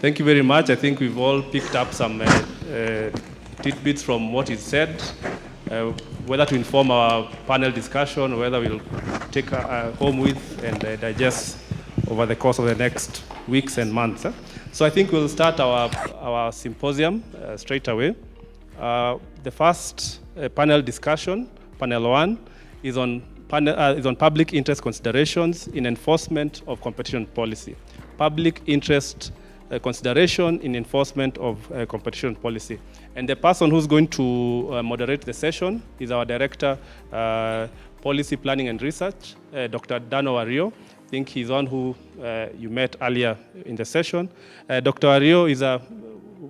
Thank you very much. I think we've all picked up some tidbits from what is said, whether to inform our panel discussion or whether we'll take home with and digest over the course of the next weeks and months. So I think we'll start our symposium straight away. The first panel discussion, panel 1, is on public interest considerations in enforcement of competition policy. Public interest consideration in enforcement of competition policy. And the person who's going to moderate the session is our Director, Policy Planning and Research, Dr. Adano Wario. I think he's one who you met earlier in the session. Dr. Wario is a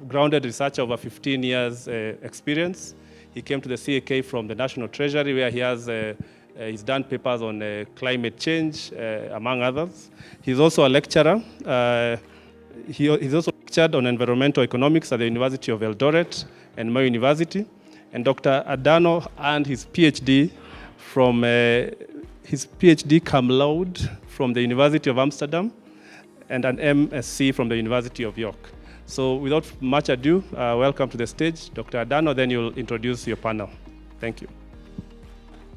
grounded researcher over 15 years experience. He came to the CAK from the National Treasury, where he has he's done papers on climate change, among others. He's also a lecturer. He's also lectured on environmental economics at the University of Eldoret and Mayo University. And Dr. Adano earned his PhD from his PhD cum laude from the University of Amsterdam and an MSc from the University of York. So without much ado, welcome to the stage, Dr. Adano, then you'll introduce your panel. Thank you.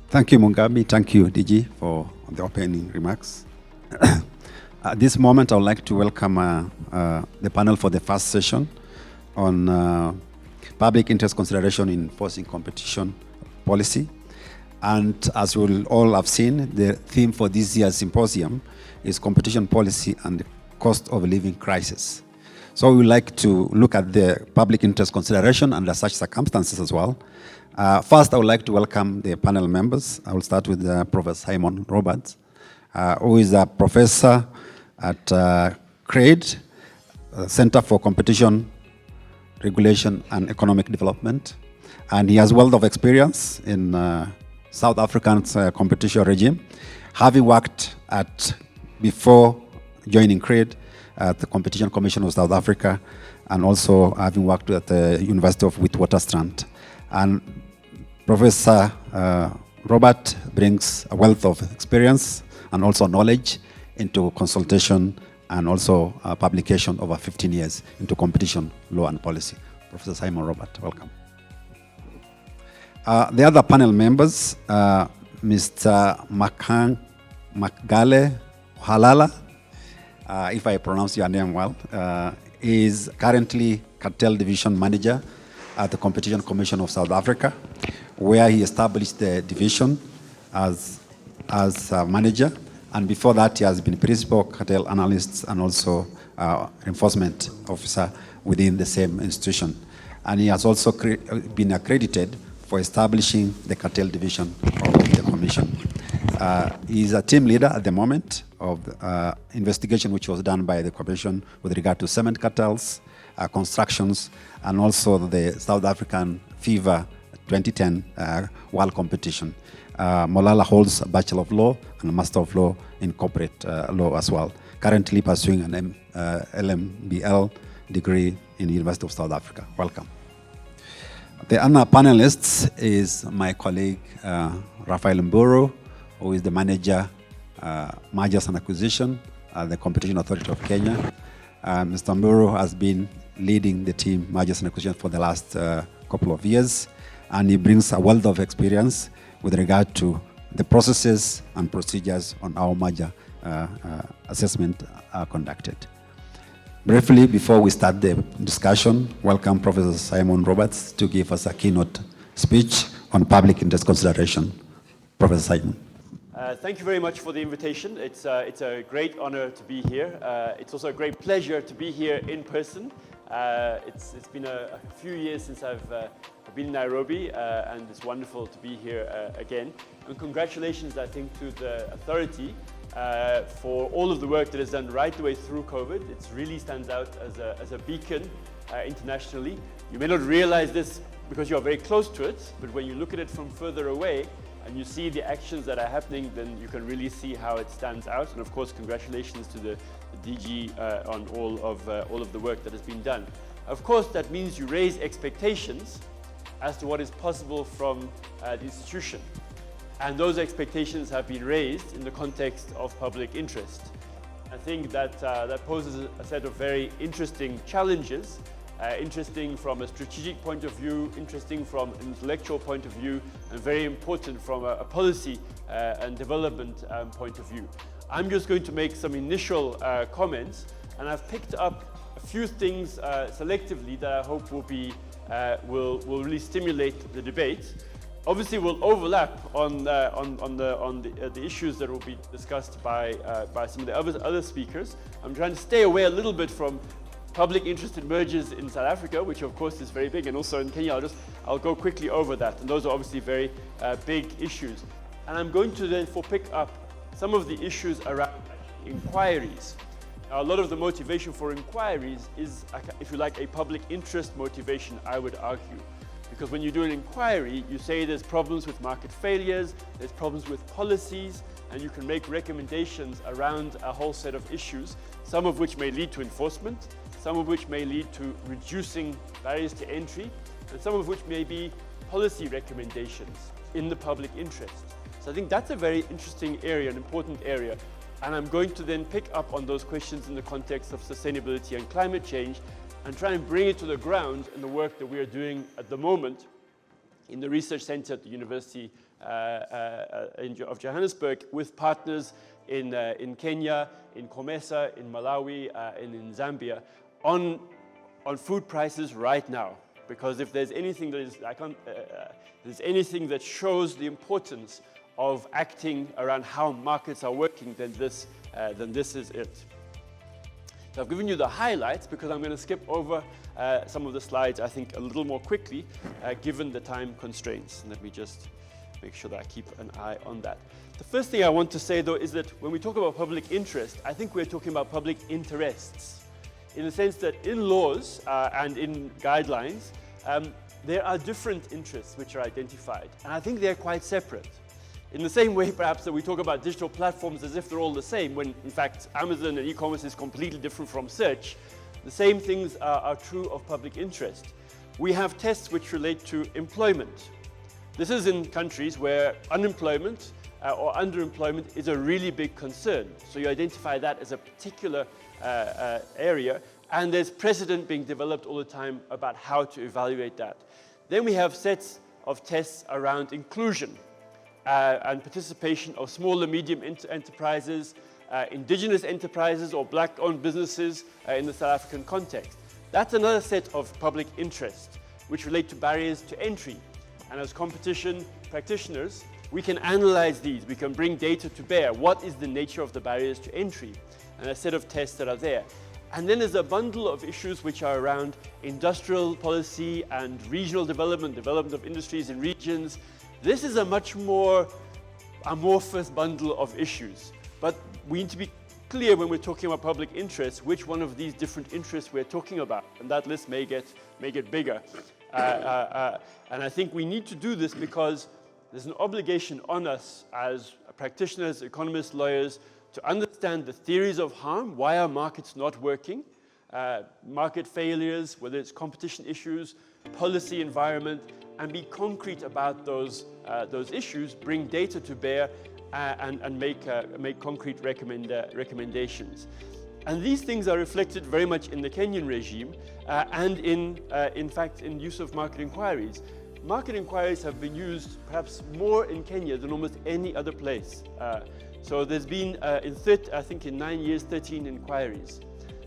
Thank you, Mugabe. Thank you, DG, for the opening remarks. At this moment, I would like to welcome the panel for the first session on public interest consideration in enforcing competition policy. And as we will all have seen, the theme for this year's symposium is competition policy and the cost of living crisis. So we would like to look at the public interest consideration under such circumstances as well. First, I would like to welcome the panel members. I will start with Professor Simon Roberts, who is a professor at CRADE, Center for Competition, Regulation and Economic Development. And he has a wealth of experience in South African's competition regime, having worked before joining CRADE, at the Competition Commission of South Africa, and also having worked at the University of Witwatersrand. And Professor Robert brings a wealth of experience and also knowledge into consultation and also publication over 15 years into competition law and policy. Professor Simon Robert, welcome. The other panel members, Mr. Makgale Mohlala, if I pronounce your name well, is currently Cartel Division Manager at the Competition Commission of South Africa, where he established the division as a manager. And before that, he has been Principal Cartel Analyst and also Enforcement Officer within the same institution. And he has also been accredited for establishing the Cartel Division of the Commission. He is a team leader at the moment of the investigation which was done by the Commission with regard to cement cartels, constructions, and also the South African FIFA 2010 World Competition. Mohlala holds a Bachelor of Law and a Master of Law in Corporate Law as well, currently pursuing an LMBL degree in the University of South Africa. Welcome. The other panelists is my colleague, Raphael Mburu, who is the Manager, Mergers and Acquisition at the Competition Authority of Kenya. Mr. Mburu has been leading the team Mergers and Acquisition for the last couple of years, and he brings a wealth of experience with regard to the processes and procedures on how merger assessment are conducted. Briefly, before we start the discussion, welcome Professor Simon Roberts to give us a keynote speech on public interest consideration. Professor Simon. Thank you very much for the invitation. It's a great honor to be here. It's also a great pleasure to be here in person. It's been a few years since I've been in Nairobi, and it's wonderful to be here again. And congratulations, I think, to the authority for all of the work that is done right the way through COVID. It really stands out as a beacon internationally. You may not realize this because you're very close to it, but when you look at it from further away and you see the actions that are happening, then you can really see how it stands out. And of course, congratulations to the DG on all of the work that has been done. Of course, that means you raise expectations as to what is possible from the institution. And those expectations have been raised in the context of public interest. I think that that poses a set of very interesting challenges. Interesting from a strategic point of view, interesting from an intellectual point of view, and very important from a policy and development point of view. I'm just going to make some initial comments, and I've picked up a few things selectively that I hope will really stimulate the debate. Obviously, we'll overlap on the issues that will be discussed by some of the other speakers. I'm trying to stay away a little bit from public interest in mergers in South Africa, which of course is very big, and also in Kenya. I'll go quickly over that, and those are obviously very big issues. And I'm going to therefore pick up some of the issues around inquiries. Now, a lot of the motivation for inquiries is, if you like, a public interest motivation, I would argue. Because when you do an inquiry, you say there's problems with market failures, there's problems with policies, and you can make recommendations around a whole set of issues, some of which may lead to enforcement, some of which may lead to reducing barriers to entry, and some of which may be policy recommendations in the public interest. So I think that's a very interesting area, an important area. And I'm going to then pick up on those questions in the context of sustainability and climate change and try and bring it to the ground in the work that we are doing at the moment in the research center at the University of Johannesburg with partners in Kenya, in COMESA, in Malawi, and in Zambia on food prices right now. Because if there's anything that is, there's anything that shows the importance of acting around how markets are working, then this is it. So I've given you the highlights because I'm going to skip over some of the slides, I think, a little more quickly, given the time constraints. And let me just make sure that I keep an eye on that. The first thing I want to say, though, is that when we talk about public interest, I think we're talking about public interests, in the sense that in laws and in guidelines, there are different interests which are identified, and I think they're quite separate. In the same way, perhaps, that we talk about digital platforms as if they're all the same, when in fact Amazon and e-commerce is completely different from search, the same things are true of public interest. We have tests which relate to employment. This is in countries where unemployment or underemployment is a really big concern. So you identify that as a particular area, and there's precedent being developed all the time about how to evaluate that. Then we have sets of tests around inclusion and participation of small and medium enterprises, indigenous enterprises or black-owned businesses in the South African context. That's another set of public interest which relate to barriers to entry. And as competition practitioners, we can analyze these. We can bring data to bear. What is the nature of the barriers to entry? And a set of tests that are there. And then there's a bundle of issues which are around industrial policy and regional development of industries in regions. This is a much more amorphous bundle of issues. But we need to be clear when we're talking about public interest, which one of these different interests we're talking about. And that list may get bigger. And I think we need to do this because there's an obligation on us as practitioners, economists, lawyers, to understand the theories of harm. Why are markets not working? Market failures, whether it's competition issues, policy environment, and be concrete about those issues, bring data to bear, and make concrete recommendations. And these things are reflected very much in the Kenyan regime and in fact, in use of market inquiries. Market inquiries have been used perhaps more in Kenya than almost any other place. So there's been, I think in 9 years, 13 inquiries.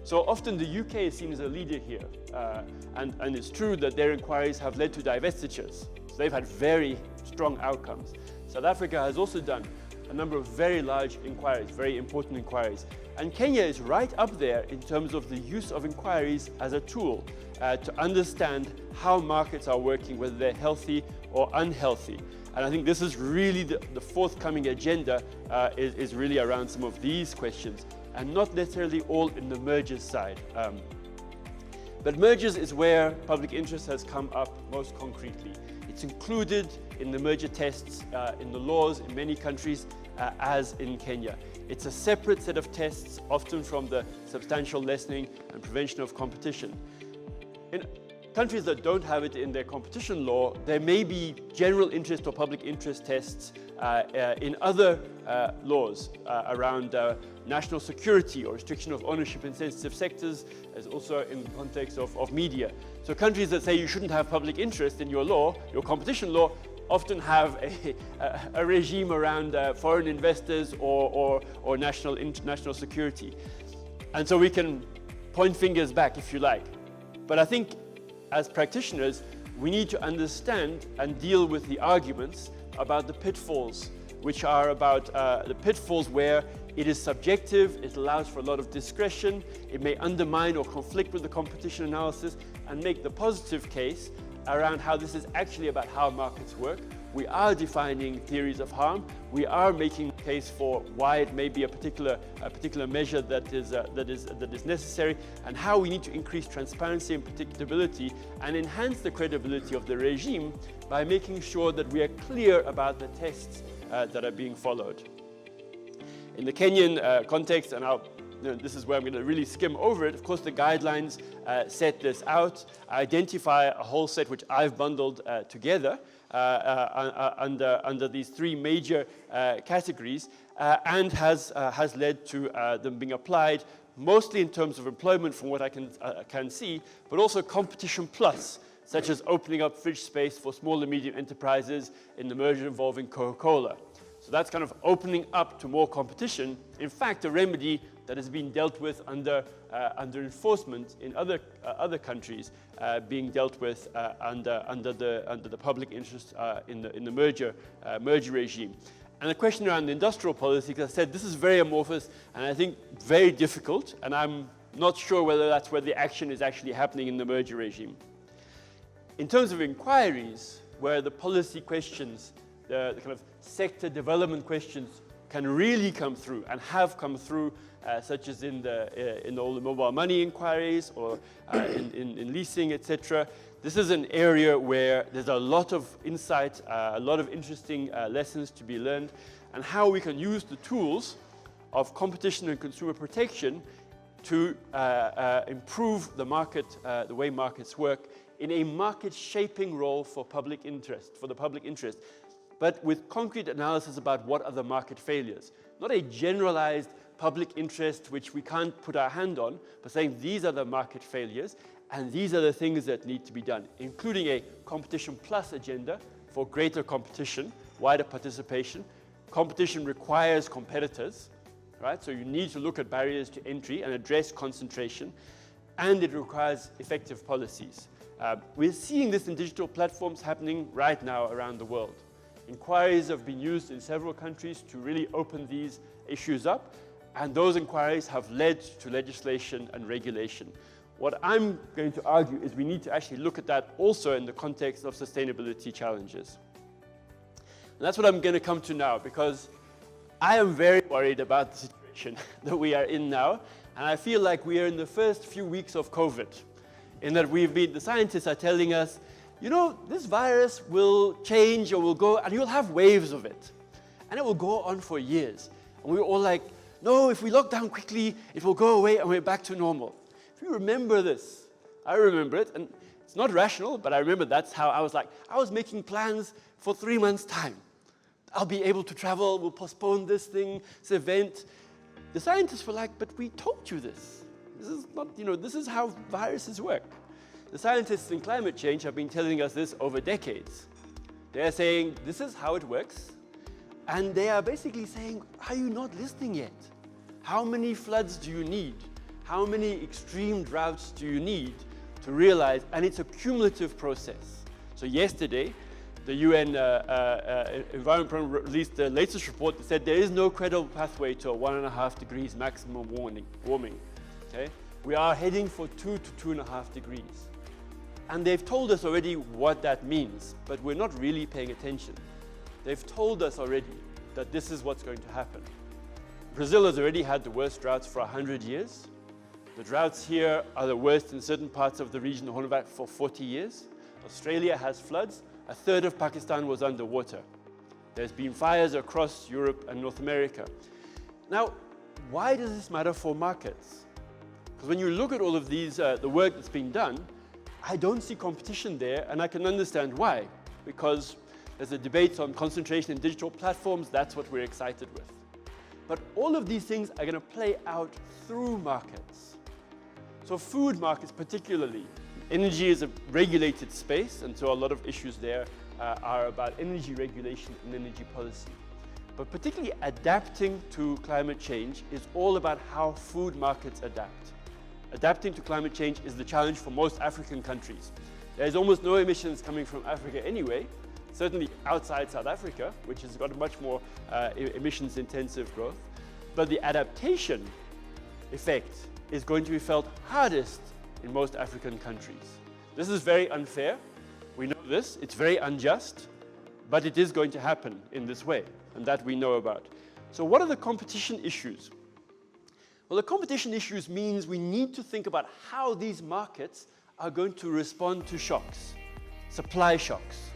So often the UK is seen as a leader here. And it's true that their inquiries have led to divestitures. So they've had very strong outcomes. South Africa has also done a number of very large inquiries, very important inquiries. And Kenya is right up there in terms of the use of inquiries as a tool to understand how markets are working, whether they're healthy or unhealthy. And I think this is really the forthcoming agenda is really around some of these questions, and not necessarily all in the mergers side. But mergers is where public interest has come up most concretely. It's included in the merger tests, in the laws in many countries, as in Kenya. It's a separate set of tests, often from the substantial lessening and prevention of competition. A countries that don't have it in their competition law, there may be general interest or public interest tests in other laws around national security or restriction of ownership in sensitive sectors, as also in the context of media. So countries that say you shouldn't have public interest in your law, your competition law, often have a regime around foreign investors or national security. And so we can point fingers back, if you like. But I think as practitioners, we need to understand and deal with the arguments about the pitfalls, which are about the pitfalls where it is subjective, it allows for a lot of discretion, it may undermine or conflict with the competition analysis, and make the positive case around how this is actually about how markets work. We are defining theories of harm. We are making a case for why it may be a particular measure that is necessary, and how we need to increase transparency and predictability and enhance the credibility of the regime by making sure that we are clear about the tests that are being followed. In the Kenyan context, and this is where I'm going to really skim over it. Of course, the guidelines set this out, identify a whole set which I've bundled together under these three major categories, and has led to them being applied mostly in terms of employment, from what I can see, but also competition plus, such as opening up fridge space for small and medium enterprises in the merger involving Coca-Cola. So that's kind of opening up to more competition. In fact, a remedy that has been dealt with under enforcement in other countries, being dealt with under the public interest in the merger regime. And the question around the industrial policy, because I said this is very amorphous and I think very difficult, and I'm not sure whether that's where the action is actually happening in the merger regime. In terms of inquiries, where the policy questions, the kind of sector development questions can really come through and have come through, such as in all the mobile money inquiries or in leasing, etc. This is an area where there's a lot of insight, a lot of interesting lessons to be learned, and how we can use the tools of competition and consumer protection to improve the market, the way markets work, in a market-shaping role for public interest, for the public interest, but with concrete analysis about what are the market failures. Not a generalized public interest which we can't put our hand on, but saying these are the market failures and these are the things that need to be done, including a competition plus agenda for greater competition, wider participation. Competition requires competitors, right? So you need to look at barriers to entry and address concentration, and it requires effective policies. We're seeing this in digital platforms happening right now around the world. Inquiries have been used in several countries to really open these issues up, and those inquiries have led to legislation and regulation. What I'm going to argue is we need to actually look at that also in the context of sustainability challenges. And that's what I'm going to come to now, because I am very worried about the situation that we are in now, and I feel like we are in the first few weeks of COVID, in that the scientists are telling us, you know, this virus will change or will go, and you'll have waves of it. And it will go on for years. And we were all like, no, if we lock down quickly, it will go away and we're back to normal. If you remember this, I remember it, and it's not rational, but I remember that's how I was like. I was making plans for 3 months' time. I'll be able to travel, we'll postpone this thing, this event. The scientists were like, but we told you this. This is not, this is how viruses work. The scientists in climate change have been telling us this over decades. They're saying, this is how it works. And they are basically saying, are you not listening yet? How many floods do you need? How many extreme droughts do you need to realize? And it's a cumulative process. So yesterday, the UN Environment Programme released the latest report that said there is no credible pathway to a 1.5 degrees maximum warming. Okay? We are heading for 2 to 2.5 degrees. And they've told us already what that means, but we're not really paying attention. They've told us already that this is what's going to happen. Brazil has already had the worst droughts for 100 years. The droughts here are the worst in certain parts of the region of Horn for 40 years. Australia has floods. 1/3 of Pakistan was underwater. There's been fires across Europe and North America. Now, why does this matter for markets? Because when you look at all of these, the work that's been done, I don't see competition there, and I can understand why. Because there's a debate on concentration in digital platforms, that's what we're excited with. But all of these things are going to play out through markets. So food markets particularly, energy is a regulated space, and so a lot of issues there are about energy regulation and energy policy. But particularly adapting to climate change is all about how food markets adapt. Adapting to climate change is the challenge for most African countries. There's almost no emissions coming from Africa anyway, certainly outside South Africa, which has got a much more emissions-intensive growth. But the adaptation effect is going to be felt hardest in most African countries. This is very unfair. We know this. It's very unjust. But it is going to happen in this way, and that we know about. So what are the competition issues? Well, the competition issues means we need to think about how these markets are going to respond to shocks, supply shocks.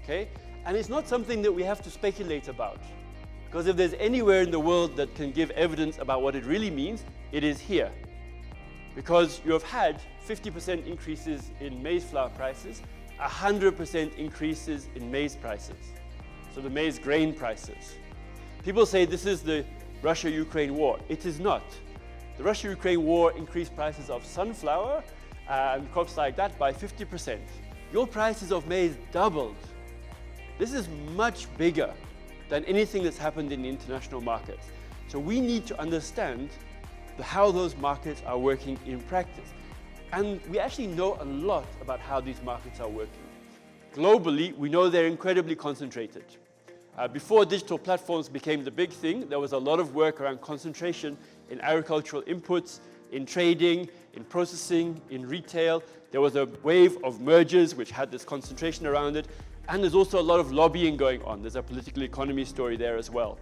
Okay? And it's not something that we have to speculate about. Because if there's anywhere in the world that can give evidence about what it really means, it is here. Because you have had 50% increases in maize flour prices, 100% increases in maize prices. So the maize grain prices. People say this is the Russia-Ukraine war. It is not. The Russia-Ukraine war increased prices of sunflower and crops like that by 50%. Your prices of maize doubled. This is much bigger than anything that's happened in the international markets. So we need to understand how those markets are working in practice. And we actually know a lot about how these markets are working. Globally, we know they're incredibly concentrated. Before digital platforms became the big thing, there was a lot of work around concentration in agricultural inputs, in trading, in processing, in retail. There was a wave of mergers which had this concentration around it. And there's also a lot of lobbying going on. There's a political economy story there as well.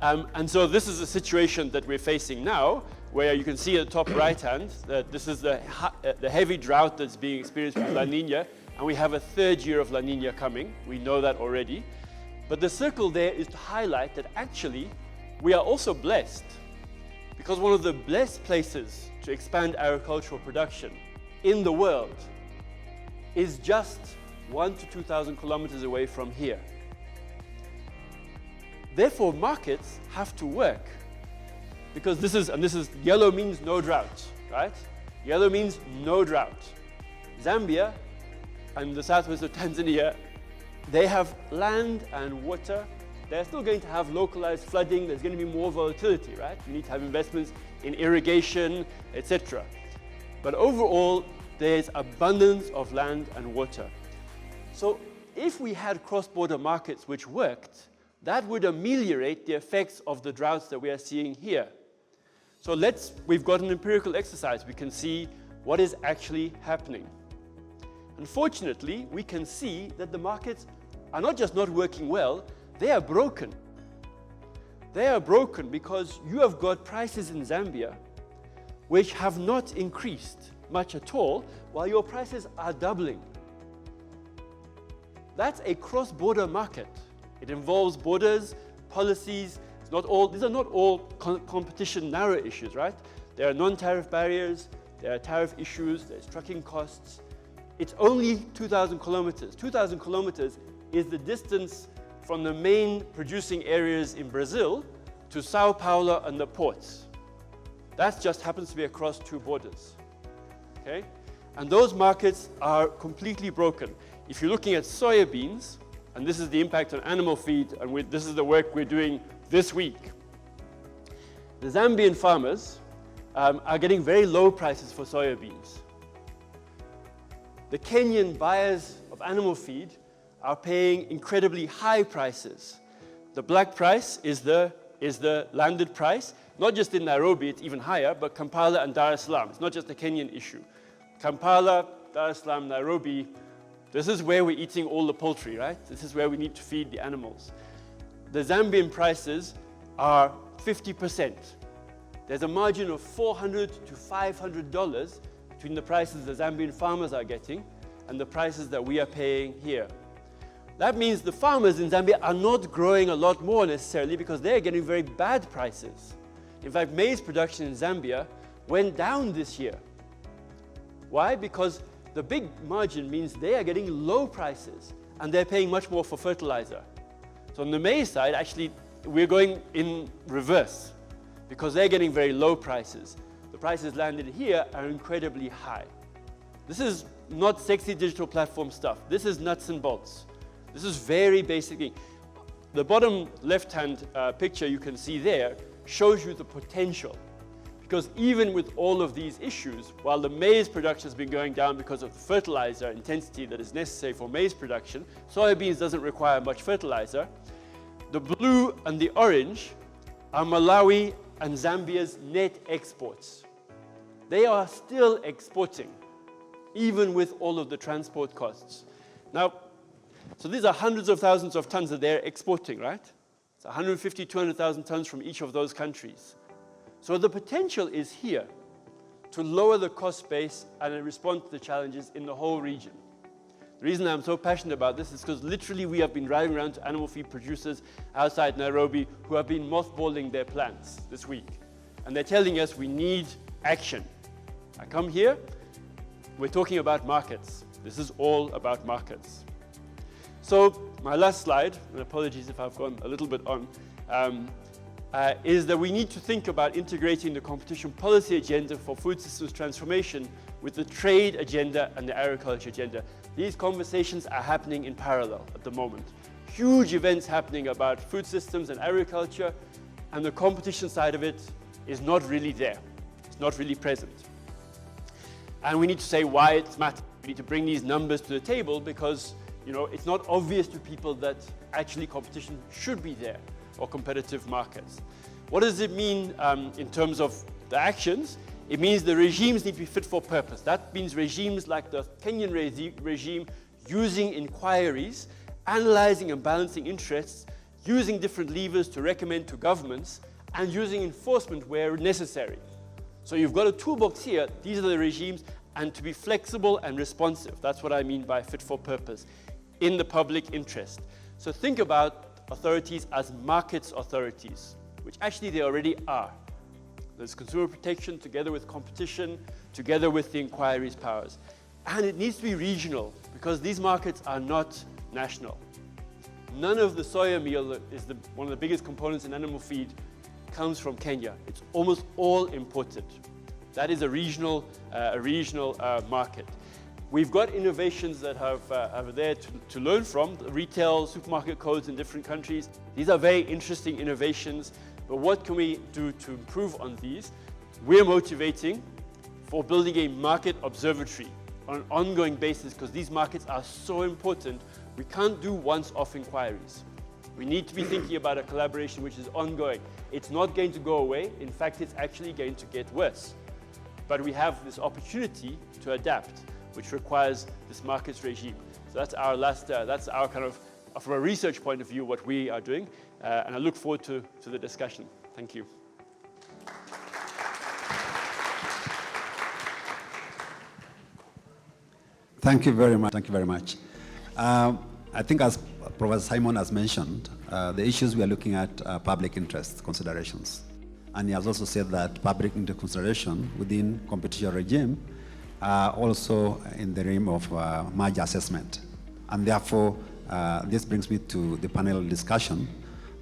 And so this is a situation that we're facing now, where you can see at the top right-hand that this is the heavy drought that's being experienced with La Nina, and we have a third year of La Nina coming. We know that already. But the circle there is to highlight that actually we are also blessed, because one of the blessed places to expand agricultural production in the world is just 1,000 to 2,000 kilometers away from here. Therefore, markets have to work, because this is yellow means no drought, right? Yellow means no drought. Zambia and the southwest of Tanzania, they have land and water. They're still going to have localized flooding. There's going to be more volatility, right? You need to have investments in irrigation, etc. But overall, there's abundance of land and water. So if we had cross-border markets which worked, that would ameliorate the effects of the droughts that we are seeing here. So we've got an empirical exercise. We can see what is actually happening. Unfortunately, we can see that the markets are not just not working well, they are broken. They are broken because you have got prices in Zambia which have not increased much at all, while your prices are doubling. That's a cross-border market. It involves borders, policies. These are not all competition narrow issues, right? There are non-tariff barriers, there are tariff issues, there's trucking costs. It's only 2,000 kilometers. 2,000 kilometers is the distance from the main producing areas in Brazil to Sao Paulo and the ports. That just happens to be across two borders, okay? And those markets are completely broken. If you're looking at soybeans, and this is the impact on animal feed, and this is the work we're doing this week. The Zambian farmers are getting very low prices for soybeans. The Kenyan buyers of animal feed are paying incredibly high prices. The black price is the landed price, not just in Nairobi, it's even higher, but Kampala and Dar es Salaam. It's not just a Kenyan issue. Kampala, Dar es Salaam, Nairobi, this is where we're eating all the poultry, right? This is where we need to feed the animals. The Zambian prices are 50%. There's a margin of $400 to $500 between the prices the Zambian farmers are getting and the prices that we are paying here. That means the farmers in Zambia are not growing a lot more necessarily because they're getting very bad prices. In fact, maize production in Zambia went down this year. Why? Because the big margin means they are getting low prices and they're paying much more for fertilizer. So on the maize side, actually, we're going in reverse because they're getting very low prices. The prices landed here are incredibly high. This is not sexy digital platform stuff. This is nuts and bolts. This is very basic. The bottom left-hand picture you can see there shows you the potential. Because even with all of these issues, while the maize production has been going down because of the fertilizer intensity that is necessary for maize production, soybeans doesn't require much fertilizer. The blue and the orange are Malawi and Zambia's net exports. They are still exporting, even with all of the transport costs. Now, so these are hundreds of thousands of tons that they're exporting, right? It's 150, 200,000 tons from each of those countries. So the potential is here to lower the cost base and respond to the challenges in the whole region. The reason I'm so passionate about this is because literally we have been driving around to animal feed producers outside Nairobi who have been mothballing their plants this week. And they're telling us we need action. I come here, we're talking about markets. This is all about markets. So my last slide, and apologies if I've gone a little bit on, is that we need to think about integrating the competition policy agenda for food systems transformation with the trade agenda and the agriculture agenda. These conversations are happening in parallel at the moment. Huge events happening about food systems and agriculture, and the competition side of it is not really there. It's not really present. And we need to say why it matters. We need to bring these numbers to the table because it's not obvious to people that actually competition should be there, or competitive markets. What does it mean in terms of the actions? It means the regimes need to be fit for purpose. That means regimes like the Kenyan regime using inquiries, analyzing and balancing interests, using different levers to recommend to governments, and using enforcement where necessary. So you've got a toolbox here. These are the regimes, and to be flexible and responsive. That's what I mean by fit for purpose, in the public interest. So think about authorities as markets authorities, which actually they already are. There's consumer protection together with competition, together with the inquiries powers. And it needs to be regional because these markets are not national. None of the soya meal that is one of the biggest components in animal feed comes from Kenya. It's almost all imported. That is a regional market. We've got innovations that are there to learn from, the retail supermarket codes in different countries. These are very interesting innovations, but what can we do to improve on these? We're motivating for building a market observatory on an ongoing basis because these markets are so important. We can't do once-off inquiries. We need to be thinking about a collaboration which is ongoing. It's not going to go away. In fact, it's actually going to get worse. But we have this opportunity to adapt, which requires this markets regime. So that's our that's our kind of, from a research point of view, what we are doing. And I look forward to the discussion. Thank you. Thank you very much. Thank you very much. I think as Professor Simon has mentioned, the issues we are looking at are public interest considerations. And he has also said that public interest consideration within competition regime are also in the realm of merger assessment. And therefore, this brings me to the panel discussion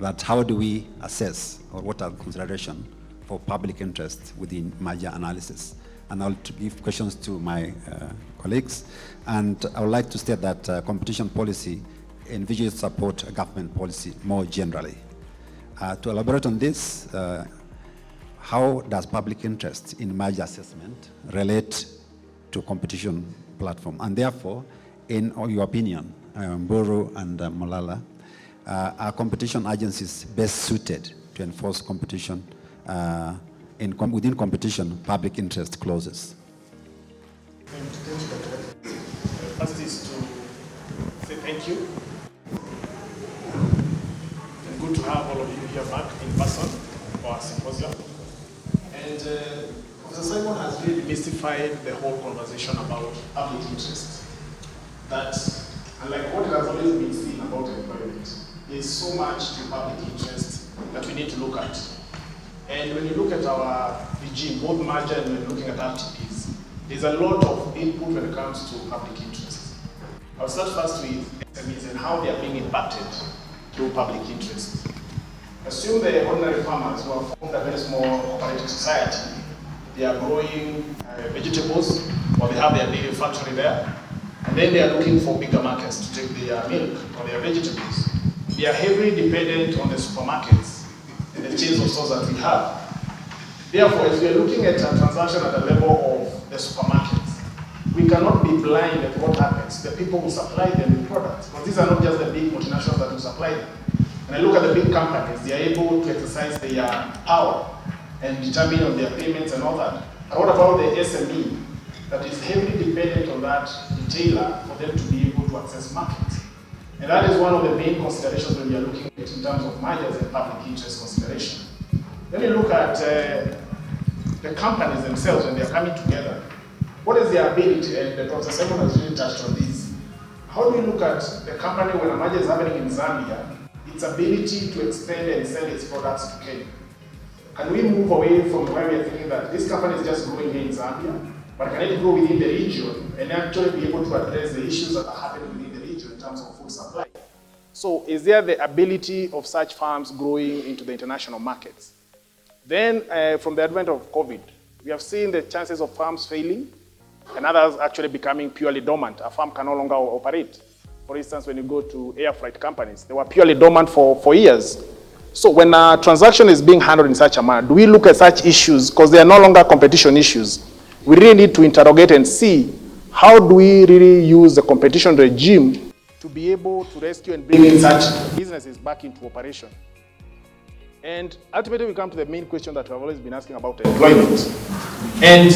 that how do we assess or what are the considerations for public interest within merger analysis? And I'll give questions to my colleagues. And I would like to state that competition policy envisages support government policy more generally. To elaborate on this, how does public interest in merger assessment relate to competition platform? And therefore, in your opinion, Mburu and Mohlala, are competition agencies best suited to enforce competition within competition public interest clauses? First is to say thank you. And good to have all of you here back in person for our symposium. And Professor Simon has really demystified the whole conversation about public interest. That, unlike what has always been seen about employment, there's so much to public interest that we need to look at. And when you look at our regime, both merger and when looking at RTPs, there's a lot of input when it comes to public interest. I'll start first with SMEs and how they are being impacted through public interest. Assume the ordinary farmers who have formed a very small cooperative society. They are growing vegetables, or they have their dairy factory there, and then they are looking for bigger markets to take their milk or their vegetables. They are heavily dependent on the supermarkets and the chains of stores that we have. Therefore, if we are looking at a transaction at the level of the supermarkets, we cannot be blind at what happens. The people who supply them with products, because these are not just the big multinationals that will supply them. When I look at the big companies, they are able to exercise their power and determine on their payments and all that. And what about the SME that is heavily dependent on that retailer for them to be able to access markets? And that is one of the main considerations when we are looking at in terms of mergers and public interest consideration. Then you look at the companies themselves when they are coming together. What is their ability? And Professor Simon has really touched on this. How do you look at the company when a merger is happening in Zambia, its ability to expand and sell its products to Kenya? Can we move away from where we are thinking that this company is just growing here in Zambia, but can it grow within the region and actually be able to address the issues that are happening within the region in terms of food supply? So is there the ability of such farms growing into the international markets? Then from the advent of COVID, we have seen the chances of farms failing and others actually becoming purely dormant. A farm can no longer operate. For instance, when you go to air freight companies, they were purely dormant for years. So when a transaction is being handled in such a manner, do we look at such issues, because they are no longer competition issues? We really need to interrogate and see how do we really use the competition regime to be able to rescue and bring in such businesses back into operation. And ultimately we come to the main question that we've always been asking about employment. And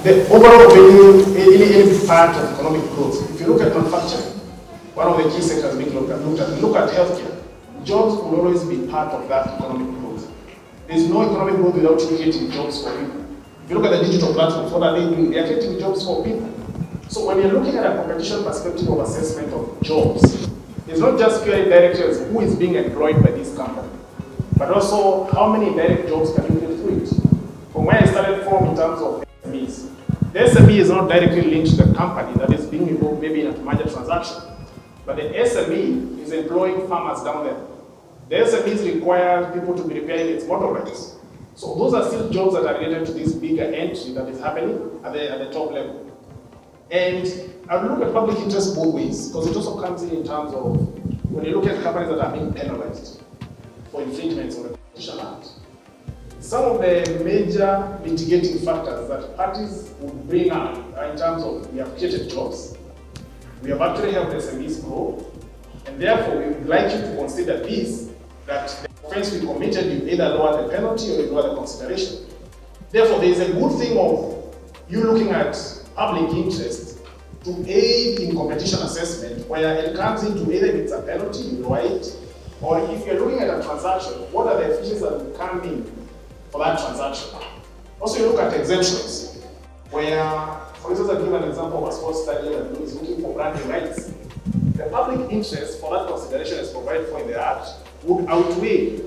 the overall value in any part of economic growth. If you look at manufacturing, one of the key sectors being looked at, look at healthcare. Jobs will always be part of that economic growth. There's no economic growth without creating jobs for people. If you look at the digital platforms, what are they doing? They are creating jobs for people. So when you're looking at a competition perspective of assessment of jobs, it's not just purely directors who is being employed by this company, but also how many direct jobs can you get through it. From where I started from in terms of SMEs, the SME is not directly linked to the company that is being involved maybe in a merger transaction, but the SME is employing farmers down there. The SMEs require people to be repairing its motorbikes. So those are still jobs that are related to this bigger entry that is happening at the top level. And I will look at public interest both ways, because it also comes in terms of when you look at companies that are being penalized for infringements on the Competition Act. Some of the major mitigating factors that parties would bring up in terms of we have created jobs, we have actually helped SMEs grow, and therefore we would like you to consider this, that the offense we committed, you either lower the penalty or you lower the consideration. Therefore, there is a good thing of you looking at public interest to aid in competition assessment, where it comes into either if it's a penalty, you lower it, or if you're looking at a transaction, what are the efficiencies that will come in for that transaction? Also, you look at exemptions, where, for instance, I give an example of a sports stadium that is looking for branding rights. The public interest for that consideration is provided for in the Act would outweigh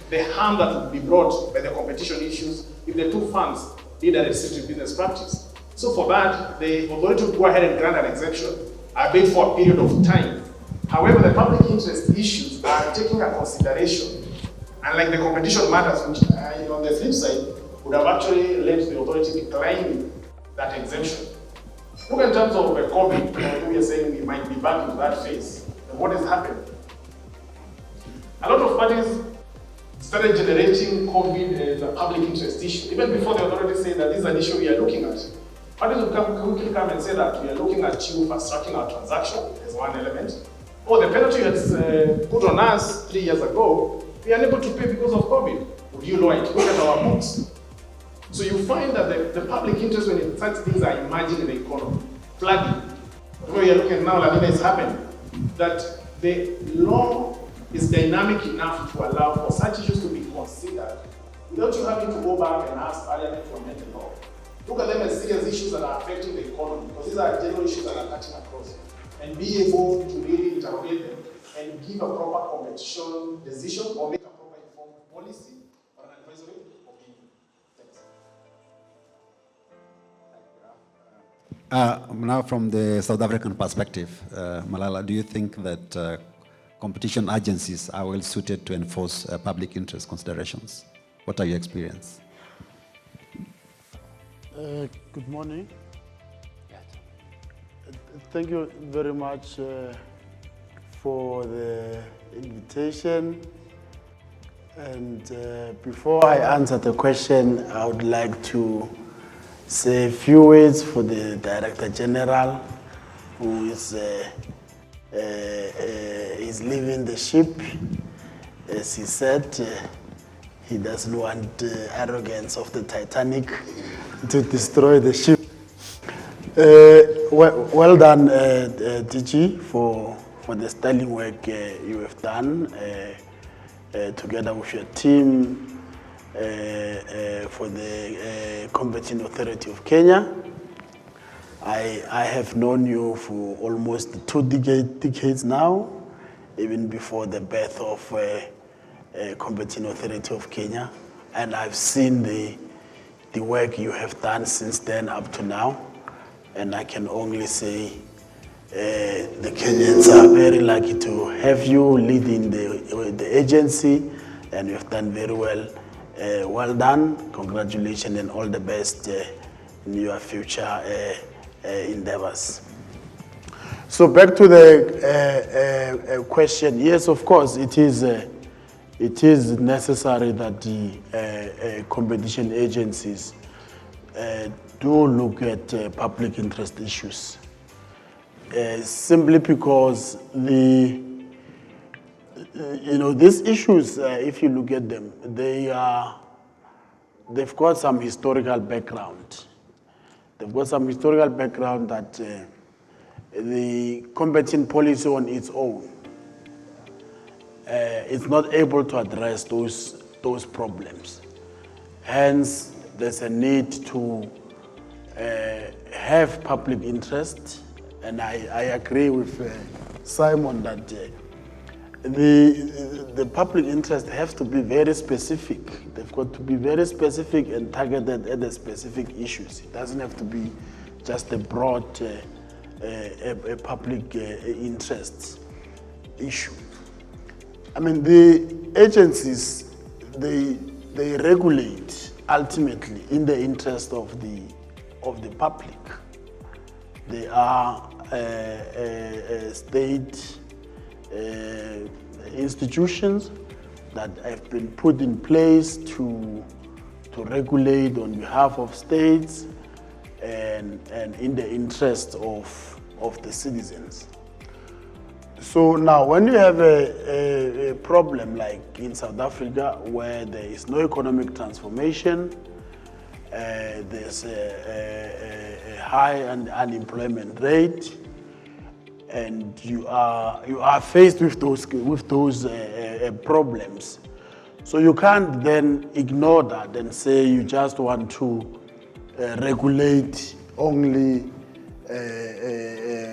the harm that would be brought by the competition issues if the two firms did a restrictive business practice. So for that, the authority would go ahead and grant an exemption, albeit for a period of time. However, the public interest issues are taking a consideration, unlike the competition matters, which on the flip side would have actually led the authority declining that exemption. Look in terms of COVID, we are saying we might be back into that phase. And what is happening? A lot of parties started generating COVID as a public interest issue. Even before the authority said that this is an issue we are looking at, parties would quickly come and say that we are looking at you fast-tracking our transaction as one element. Or the penalty you had put on us 3 years ago, we are unable to pay because of COVID. Would you lower it? Look at our books. So you find that the public interest when such things are emerging in the economy, flooding, where you're looking now, La Nina is happening, that the law is dynamic enough to allow for such issues to be considered without you having to go back and ask Parliament to amend the law. Look at them as serious issues that are affecting the economy, because these are general issues that are cutting across, and be able to really interrogate them and give a proper competition decision or make a proper informed policy or an advisory opinion. Thanks. Now, from the South African perspective, Mohlala, do you think that competition agencies are well suited to enforce public interest considerations? What are your experience? Good morning. Thank you very much for the invitation. And before I answer the question, I would like to say a few words for the Director General, who is leaving the ship. As he said, he doesn't want the arrogance of the Titanic to destroy the ship. Well done, DG, for the sterling work you have done together with your team for the Competent Authority of Kenya. I have known you for almost 2 decades now, even before the birth of Competent Authority of Kenya, and I've seen the work you have done since then up to now, and I can only say the Kenyans are very lucky to have you leading the agency, and you've done very well. Well done, congratulations, and all the best in your future endeavors. So back to the question. Yes, of course, it is necessary that the competition agencies do look at public interest issues. Simply because these issues, if you look at them, they've got some historical background. They've got some historical background that the competent policy on its own is not able to address those problems. Hence, there's a need to have public interest, and I agree with Simon that the public interest has to be very specific. They've got to be very specific and targeted at the specific issues. It doesn't have to be just a broad a public interest issue. I mean, the agencies, they regulate ultimately in the interest of the public. They are state institutions that have been put in place to regulate on behalf of states and in the interest of the citizens. So now, when you have a problem like in South Africa, where there is no economic transformation, there's a high unemployment rate, and you are faced with those problems. So you can't then ignore that and say you just want to regulate only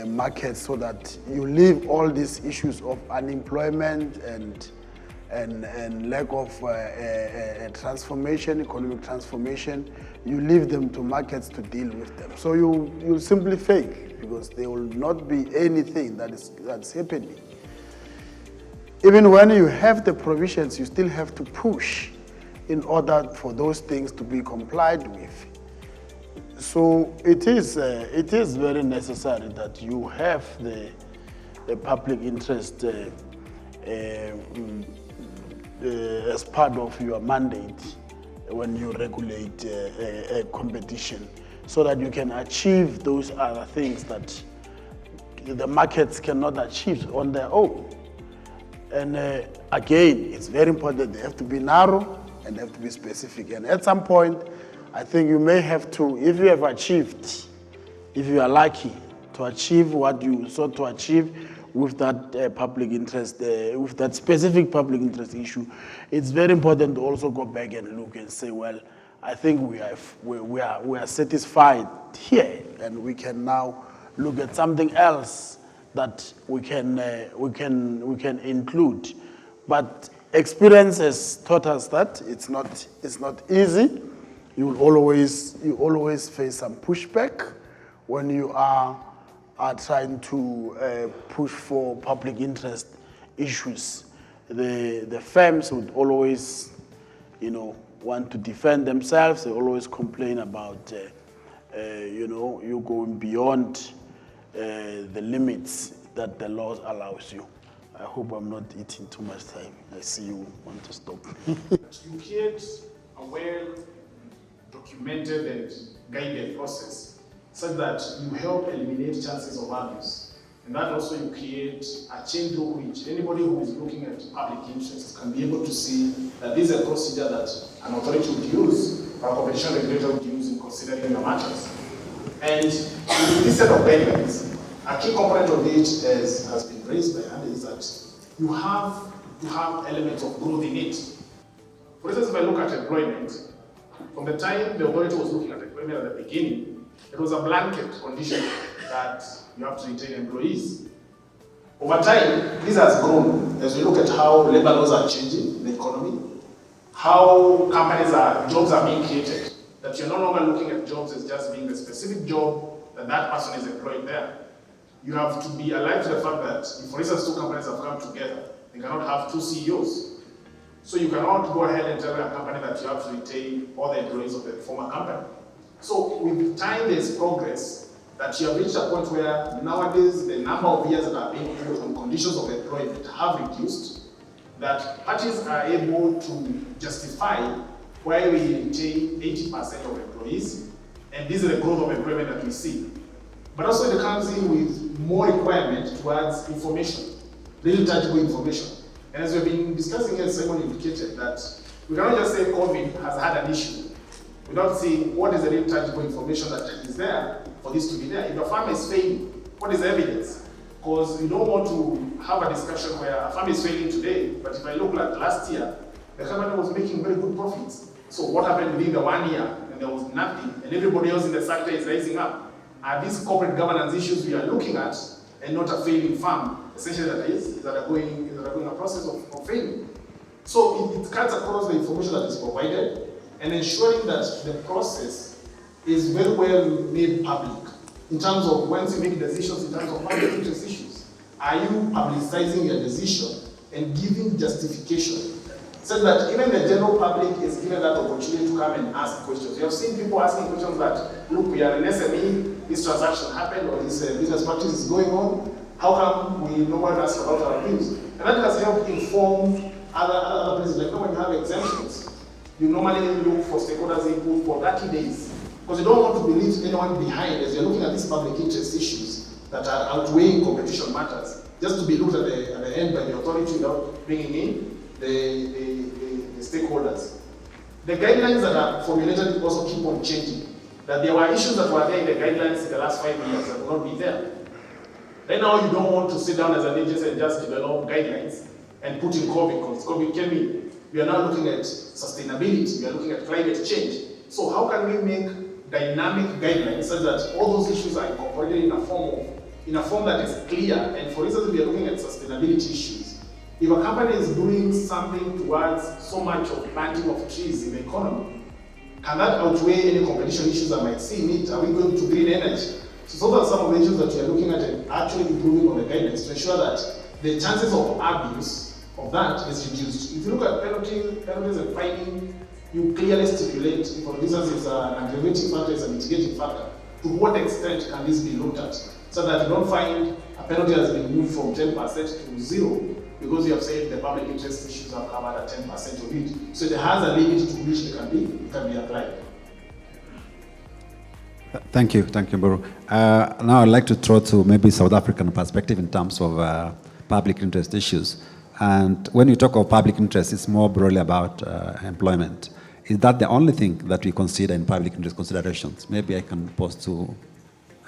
markets, so that you leave all these issues of unemployment and lack of transformation, economic transformation, you leave them to markets to deal with them. So you'll simply fail, because there will not be anything that's happening. Even when you have the provisions, you still have to push in order for those things to be complied with. So it is very necessary that you have the public interest as part of your mandate when you regulate a competition, so that you can achieve those other things that the markets cannot achieve on their own. And again, it's very important. They have to be narrow and they have to be specific. And at some point, I think you may have to, if you have achieved, if you are lucky to achieve what you sought to achieve with that public interest, with that specific public interest issue, it's very important to also go back and look and say, well, I think we are satisfied here, and we can now look at something else that we can include. But experience has taught us that it's not easy. You always face some pushback when you are trying to push for public interest issues, the firms would always, want to defend themselves. They always complain about, you going beyond the limits that the law allows you. I hope I'm not eating too much time. I see you want to stop. You create a well-documented and guided process such that you help eliminate chances of abuse. And that also you create a chain through which anybody who is looking at public interest can be able to see that this is a procedure that an authority would use or a competition regulator would use in considering the matters. And in this set of guidelines, a key component of it, as has been raised by Andy, is that you have to have elements of growth in it. For instance, if I look at employment, from the time the authority was looking at employment at the beginning, it was a blanket condition that you have to retain employees. Over time, this has grown as we look at how labor laws are changing in the economy, how jobs are being created, that you're no longer looking at jobs as just being the specific job that person is employed there. You have to be alive to the fact that if, for instance, two companies have come together, they cannot have two CEOs. So you cannot go ahead and tell a company that you have to retain all the employees of the former company. So with time, there's progress that you have reached a point where nowadays the number of years that are being put on conditions of employment have reduced, that parties are able to justify why we retain 80% of employees, and this is the growth of employment that we see. But also it comes in with more requirement towards information, real tangible information. And as we've been discussing here, Simon indicated that we cannot just say COVID has had an issue without seeing what is the real tangible information that is there for this to be there. If a farm is failing, what is the evidence? Because you don't want to have a discussion where a farm is failing today, but if I look at last year, the company was making very good profits. So what happened within the 1 year and there was nothing, and everybody else in the sector is rising up? Are these corporate governance issues we are looking at, and not a failing farm, essentially that are going a process of failing? So it cuts across the information that is provided and ensuring that the process is very well made public in terms of once you make decisions in terms of public interest issues. Are you publicizing your decision and giving justification so that even the general public is given that opportunity to come and ask questions? You have seen people asking questions that, look, we are an SME, this transaction happened, or this business practice is going on. How come we no one ask about our views? And that has helped inform other places. Like when you have exemptions, you normally look for stakeholders' input for 30 days. Because you don't want to leave anyone behind as you're looking at these public interest issues that are outweighing competition matters, just to be looked at the end by the authority without bringing in the stakeholders. The guidelines that are formulated also keep on changing. That there were issues that were there in the guidelines in the last 5 years that will not be there. Right now, you don't want to sit down as an agency and just develop guidelines and put in COVID, because COVID came in. We are now looking at sustainability, we are looking at climate change. So how can we make dynamic guidelines such that all those issues are incorporated in a form that is clear? And for instance, we are looking at sustainability issues. If a company is doing something towards so much of planting of trees in the economy, can that outweigh any competition issues I might see in it? Are we going to green energy? So those are some of the issues that we are looking at and actually improving on the guidelines to ensure that the chances of abuse of that is reduced. If you look at penalties and fining, you clearly stipulate, for instance, it's an aggravating factor, it's a mitigating factor. To what extent can this be looked at? So that you don't find a penalty has been moved from 10% to 0, because you have said the public interest issues have covered at 10% of it. So it has a limit to which it can be applied. Thank you, Mburu. Now I'd like to throw to maybe South African perspective in terms of public interest issues. And when you talk of public interest, it's more broadly about employment. Is that the only thing that we consider in public interest considerations? Maybe I can pose to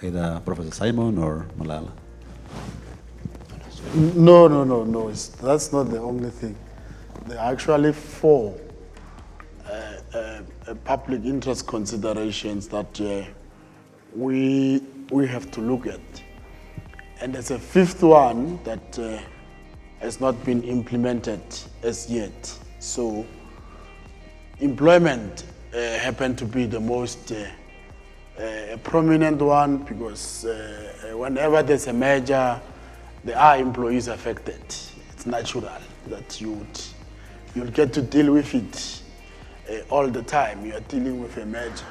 either Professor Simon or Mohlala. No. That's not the only thing. There are actually 4 public interest considerations that we have to look at. And there's a 5th one that has not been implemented as yet. So employment happened to be the most a prominent one because whenever there's a merger, there are employees affected. It's natural that you'll get to deal with it all the time. You are dealing with a merger.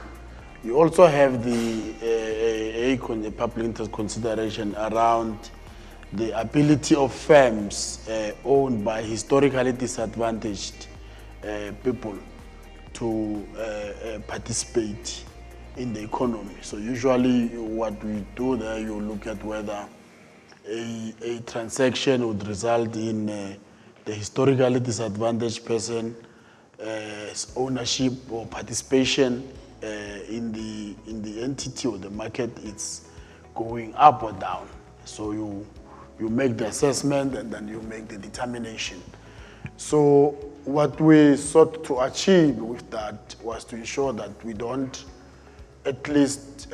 You also have the public interest consideration around the ability of firms owned by historically disadvantaged people to participate in the economy. So usually what we do there, you look at whether a transaction would result in the historically disadvantaged person's ownership or participation in the entity or the market. It's going up or down. So you make the assessment and then you make the determination. So what we sought to achieve with that was to ensure that we don't at least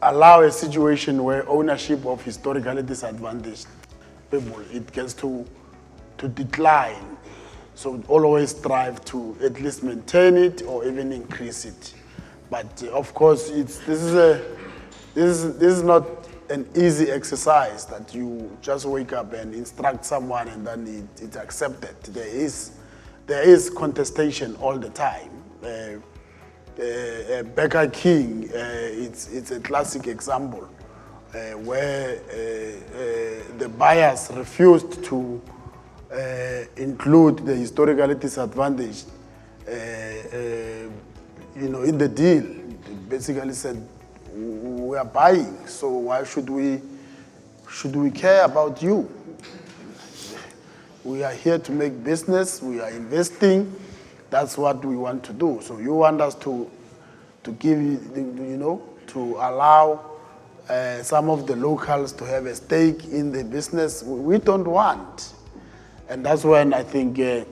allow a situation where ownership of historically disadvantaged people, it gets to decline. So always strive to at least maintain it or even increase it. But of course, this is not an easy exercise that you just wake up and instruct someone and then it's accepted. There is contestation all the time. Becker King, it's a classic example where the buyers refused to include the historically disadvantaged in the deal. They basically said, we are buying, so why should we care about you? We are here to make business, we are investing, that's what we want to do. So you want us to give to allow some of the locals to have a stake in the business? We don't want. And that's when I think the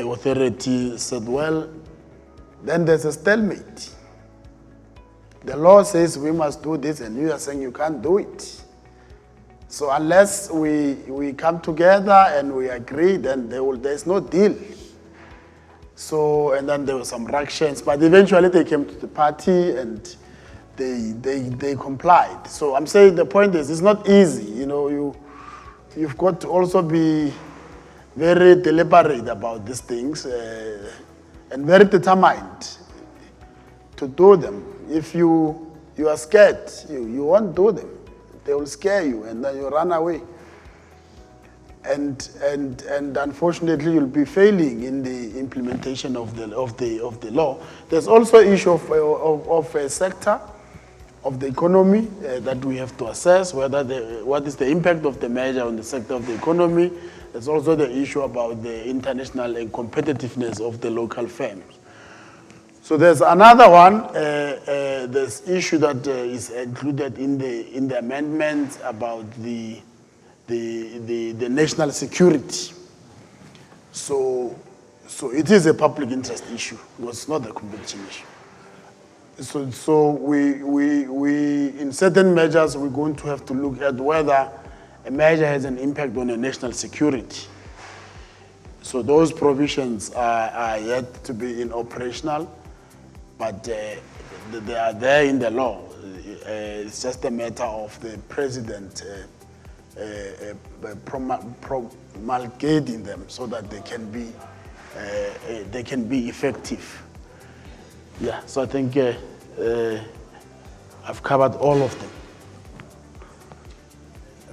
authority said, well, then there's a stalemate. The law says we must do this, and you are saying you can't do it. So unless we come together and we agree, then there's no deal. So, and then there were some ructions, but eventually they came to the party and they complied. So I'm saying the point is, it's not easy. You've got to also be very deliberate about these things and very determined to do them. If you are scared, you won't do them. They will scare you and then you run away. And unfortunately, you'll be failing in the implementation of the law. There's also issue of a sector of the economy that we have to assess, what is the impact of the merger on the sector of the economy. There's also the issue about the international and competitiveness of the local firms. So there's another one, this issue that is included in the amendment about the national security. So it is a public interest issue. It's not a competition issue. So we in certain measures, we're going to have to look at whether a measure has an impact on the national security. So those provisions are yet to be operational, but they are there in the law. It's just a matter of the president promulgating them so that they can be effective. Yeah, so I think I've covered all of them.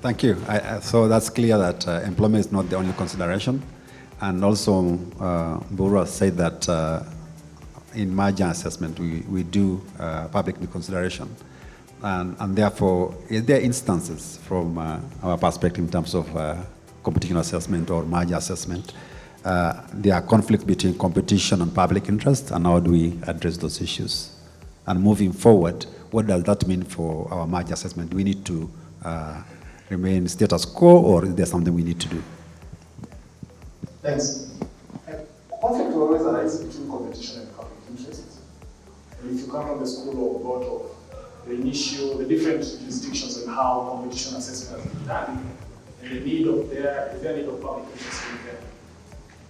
Thank you. So that's clear that employment is not the only consideration. And also, Mburu said that in merger assessment, we do public consideration. And therefore, is there instances from our perspective in terms of competition assessment or merger assessment, there are conflicts between competition and public interest, and how do we address those issues? And moving forward, what does that mean for our merger assessment? Do we need to remain status quo, or is there something we need to do? Thanks. Conflict will always arise between competition and public interest. And if you come from the school of thought of the different jurisdictions and how competition assessment has been done, and the need of their need of public interest in there.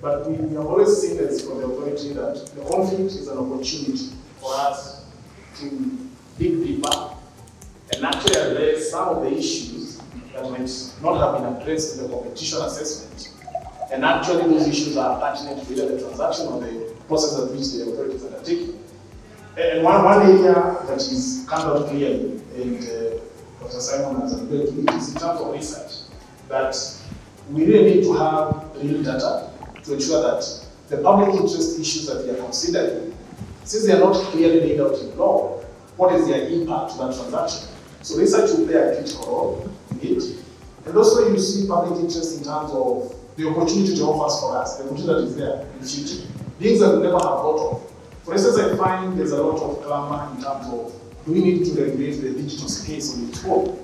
But we have always seen this from the authority that the conflict is an opportunity for us to dig deeper and actually address some of the issues that might not have been addressed in the competition assessment. And actually those issues are pertinent to either the transaction or the process at which the authorities are taking. And one area that is come out clearly, and Dr. Simon has alluded to it, is in terms of research, that we really need to have real data to ensure that the public interest issues that we are considering, since they are not clearly laid out in law, what is their impact to that transaction? So research will play a critical role in it. And also you see public interest in terms of the opportunity to offer for us, the opportunity that is there in the future, things that we never have thought of. For instance, I find there's a lot of clamor in terms of, do we need to regulate the digital space on its own?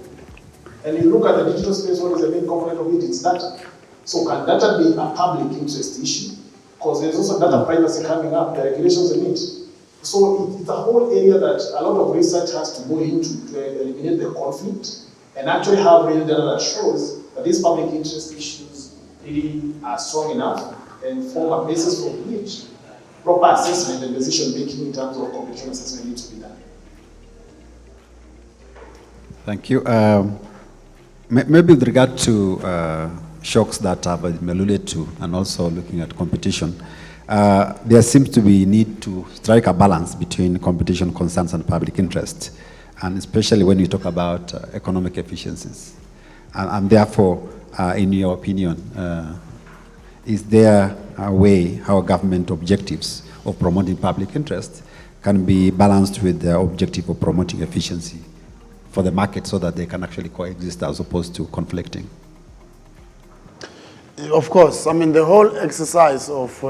And you look at the digital space, what is the main component of it? It's data. So can data be a public interest issue? Because there's also data privacy coming up, the regulations in it. So it's a whole area that a lot of research has to go into to eliminate the conflict and actually have real data that shows that these public interest issues really are strong enough and form a basis from which proper assessment and decision making in terms of competition assessment needs to be done. Thank you. Maybe with regard to shocks that I've alluded to, and also looking at competition, there seems to be need to strike a balance between competition concerns and public interest, and especially when you talk about economic efficiencies. And therefore, in your opinion, is there a way how government objectives of promoting public interest can be balanced with the objective of promoting efficiency for the market so that they can actually coexist as opposed to conflicting? Of course, I mean the whole exercise of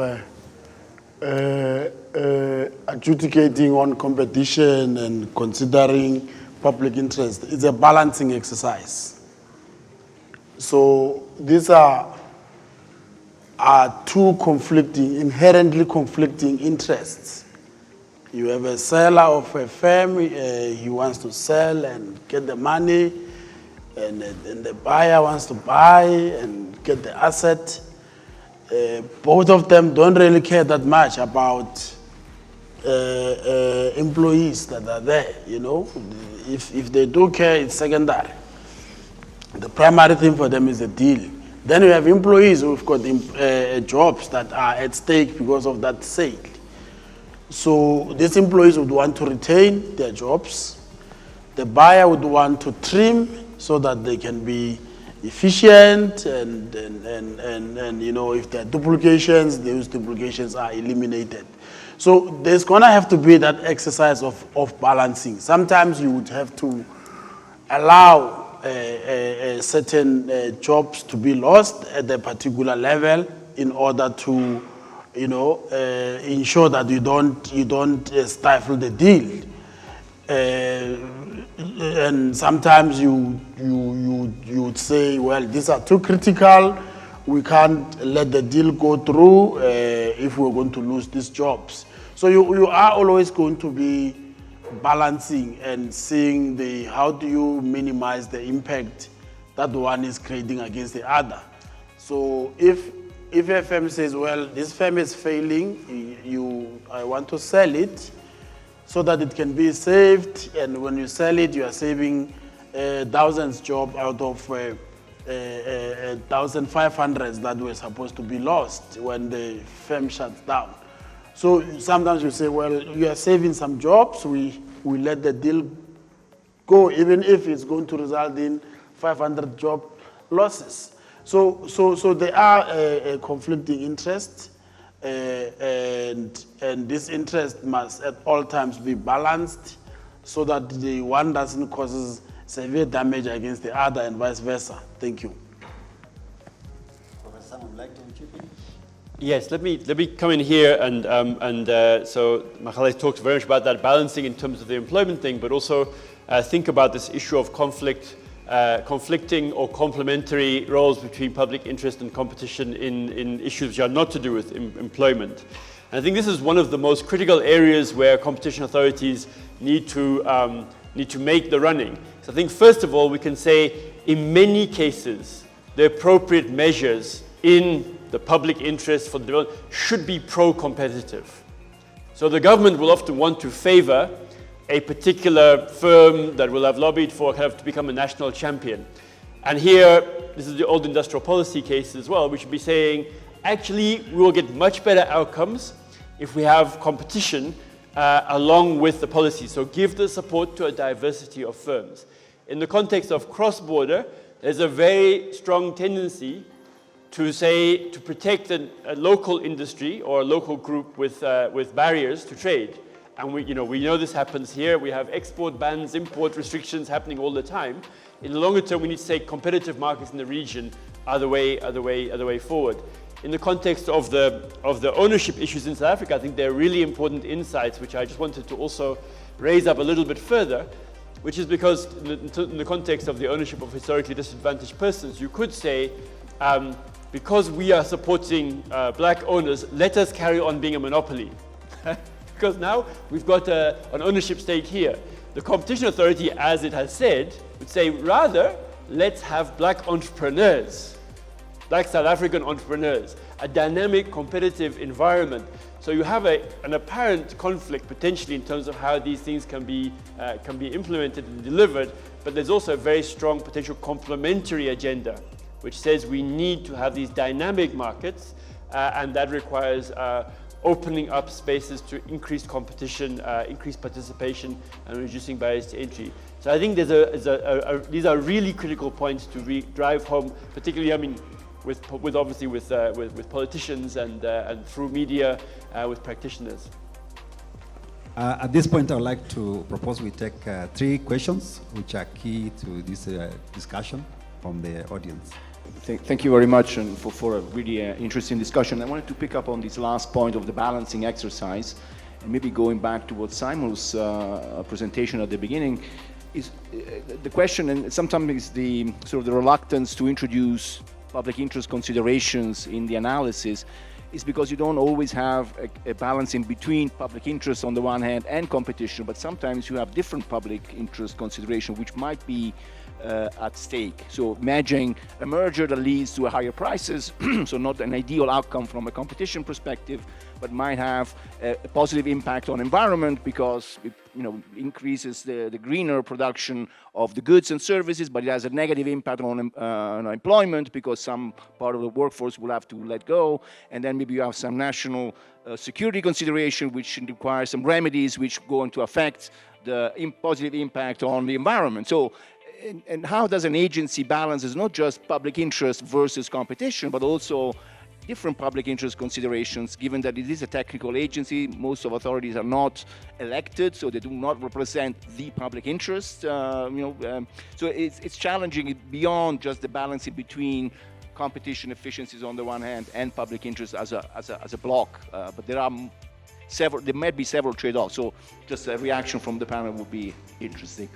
adjudicating on competition and considering public interest is a balancing exercise. So these are two conflicting, inherently conflicting interests. You have a seller of a firm, he wants to sell and get the money, and the buyer wants to buy and get the asset. Both of them don't really care that much about employees that are there, you know. If they do care, it's secondary. The primary thing for them is the deal. Then you have employees who've got jobs that are at stake because of that sale. So these employees would want to retain their jobs. The buyer would want to trim so that they can be efficient and you know, if there are duplications, those duplications are eliminated. So there's gonna have to be that exercise of balancing. Sometimes you would have to allow certain jobs to be lost at a particular level in order to, you know, ensure that you don't stifle the deal. And sometimes you would say, well, these are too critical. We can't let the deal go through if we're going to lose these jobs. So you are always going to be balancing and seeing how do you minimize the impact that one is creating against the other. So if a firm says, well, this firm is failing, I want to sell it so that it can be saved, and when you sell it, you are saving thousands jobs out of 1,500 that were supposed to be lost when the firm shuts down. So sometimes you say, well, you are saving some jobs, we let the deal go, even if it's going to result in 500 job losses. So there are conflicting interests, and this interest must at all times be balanced so that the one doesn't cause severe damage against the other and vice versa. Thank you. Professor, would you like to chip in? Yes, let me come in here so Makgale talked very much about that balancing in terms of the employment thing, but also think about this issue of conflicting or complementary roles between public interest and competition in issues which are not to do with employment. And I think this is one of the most critical areas where competition authorities need to make the running. So I think first of all we can say in many cases the appropriate measures in the public interest for development should be pro-competitive. So the government will often want to favor a particular firm that will have lobbied for kind of to become a national champion. And here, this is the old industrial policy case as well, we should be saying, actually, we will get much better outcomes if we have competition along with the policy. So give the support to a diversity of firms. In the context of cross-border, there's a very strong tendency to say, to protect a local industry or a local group with barriers to trade. And we know this happens here. We have export bans, import restrictions happening all the time. In the longer term, we need to say competitive markets in the region are the way forward. In the context of the ownership issues in South Africa, I think they're really important insights, which I just wanted to also raise up a little bit further, which is because in the context of the ownership of historically disadvantaged persons, you could say, because we are supporting black owners, let us carry on being a monopoly. Because now we've got an ownership stake here. The Competition Authority, as it has said, would say, rather, let's have black entrepreneurs, black South African entrepreneurs, a dynamic, competitive environment. So you have an apparent conflict potentially in terms of how these things can be implemented and delivered, but there's also a very strong potential complementary agenda, which says we need to have these dynamic markets, and that requires opening up spaces to increase competition, increase participation, and reducing barriers to entry. So I think these are really critical points to drive home, particularly, I mean, with politicians and through media, with practitioners. At this point, I would like to propose we take 3 questions, which are key to this discussion from the audience. Thank you very much and for a really interesting discussion. I wanted to pick up on this last point of the balancing exercise, and maybe going back to what Simon's presentation at the beginning is the question, and sometimes the sort of the reluctance to introduce public interest considerations in the analysis is because you don't always have a balance in between public interest on the one hand and competition, but sometimes you have different public interest consideration which might be at stake. So imagine a merger that leads to higher prices, so not an ideal outcome from a competition perspective, but might have a positive impact on environment because it increases the greener production of the goods and services, but it has a negative impact on employment because some part of the workforce will have to let go, and then maybe you have some national security consideration which requires some remedies which go into affect the positive impact on the environment. So. And how does an agency balance is not just public interest versus competition, but also different public interest considerations, given that it is a technical agency, most of authorities are not elected, so they do not represent the public interest. So it's challenging beyond just the balancing between competition efficiencies on the one hand and public interest as a block. But there might be several trade-offs. So just a reaction from the panel would be interesting.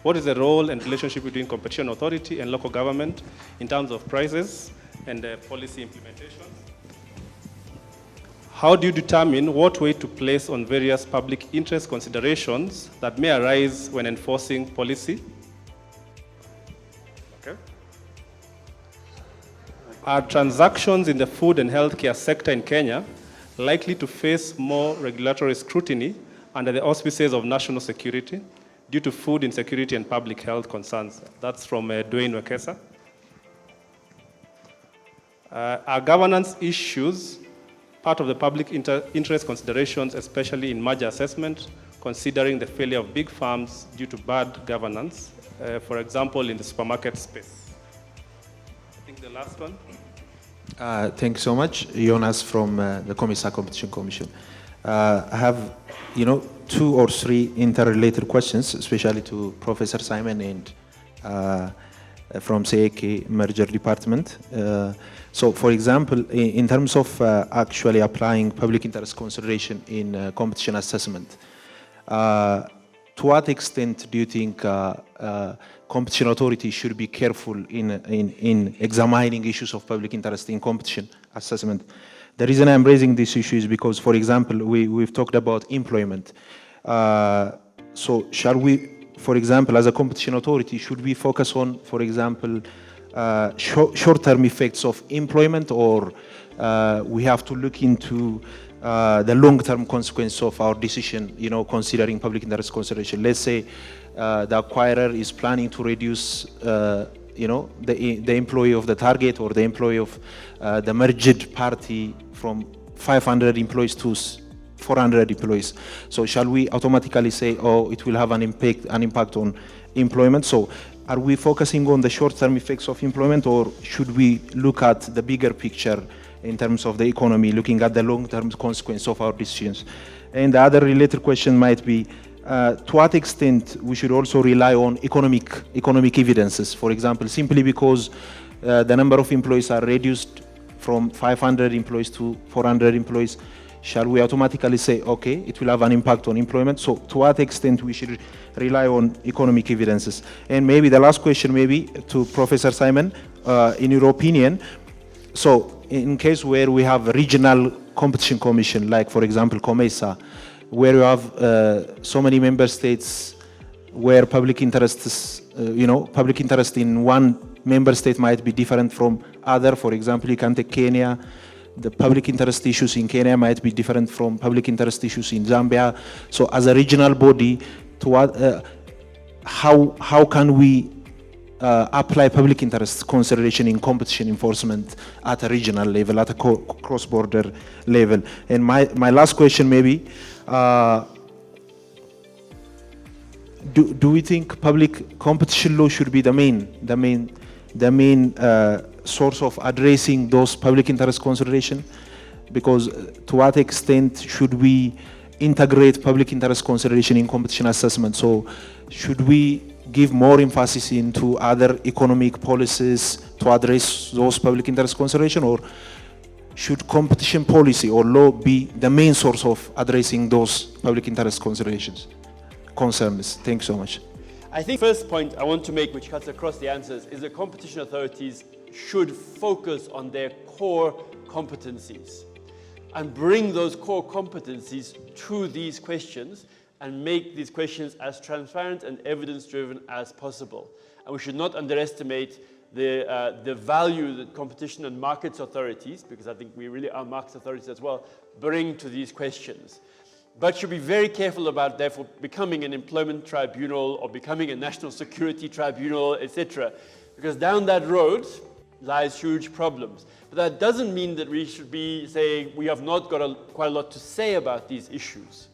What is the role and relationship between competition authority and local government in terms of prices and policy implementation? How do you determine what weight to place on various public interest considerations that may arise when enforcing policy? Okay. Are transactions in the food and healthcare sector in Kenya likely to face more regulatory scrutiny under the auspices of national security due to food insecurity and public health concerns? That's from Dwayne Wekesa. Are governance issues part of the public interest considerations, especially in merger assessment, considering the failure of big firms due to bad governance, for example, in the supermarket space? I think the last one. Thank you so much. Jonas from the COMISA Competition Commission. I have, 2 or 3 interrelated questions, especially to Professor Simon and from SEEK Merger Department. So, for example, in terms of actually applying public interest consideration in competition assessment, to what extent do you think competition authority should be careful in examining issues of public interest in competition assessment? The reason I'm raising this issue is because, for example, we've talked about employment. So shall we, for example, as a competition authority, should we focus on, for example, short-term effects of employment, or we have to look into the long-term consequence of our decision, considering public interest consideration. Let's say the acquirer is planning to reduce, the employee of the target or the employee of the merged party from 500 employees to 400 employees. So shall we automatically say, oh, it will have an impact on employment? So are we focusing on the short-term effects of employment, or should we look at the bigger picture in terms of the economy, looking at the long-term consequence of our decisions? And the other related question might be, to what extent we should also rely on economic evidences, for example, simply because the number of employees are reduced from 500 employees to 400 employees, shall we automatically say, okay, it will have an impact on employment? So to what extent we should rely on economic evidences? And maybe the last question, maybe to Professor Simon, in your opinion, so in case where we have a regional competition commission, like for example, COMESA, where you have so many member states where public interest is, public interest in one member state might be different from other. For example, you can take Kenya. The public interest issues in Kenya might be different from public interest issues in Zambia. So as a regional body, to what, how can we apply public interest consideration in competition enforcement at a regional level, at a cross-border level? And my last question maybe, do we think public competition law should be the main source of addressing those public interest consideration? Because to what extent should we integrate public interest consideration in competition assessment? So should we give more emphasis into other economic policies to address those public interest consideration, or should competition policy or law be the main source of addressing those public interest considerations, concerns? Thanks so much. I think the first point I want to make, which cuts across the answers, is that competition authorities should focus on their core competencies and bring those core competencies to these questions and make these questions as transparent and evidence-driven as possible. And we should not underestimate the value that competition and markets authorities, because I think we really are markets authorities as well, bring to these questions. But should be very careful about, therefore, becoming an employment tribunal or becoming a national security tribunal, etc. Because down that road lies huge problems. But that doesn't mean that we should be saying we have not got quite a lot to say about these issues.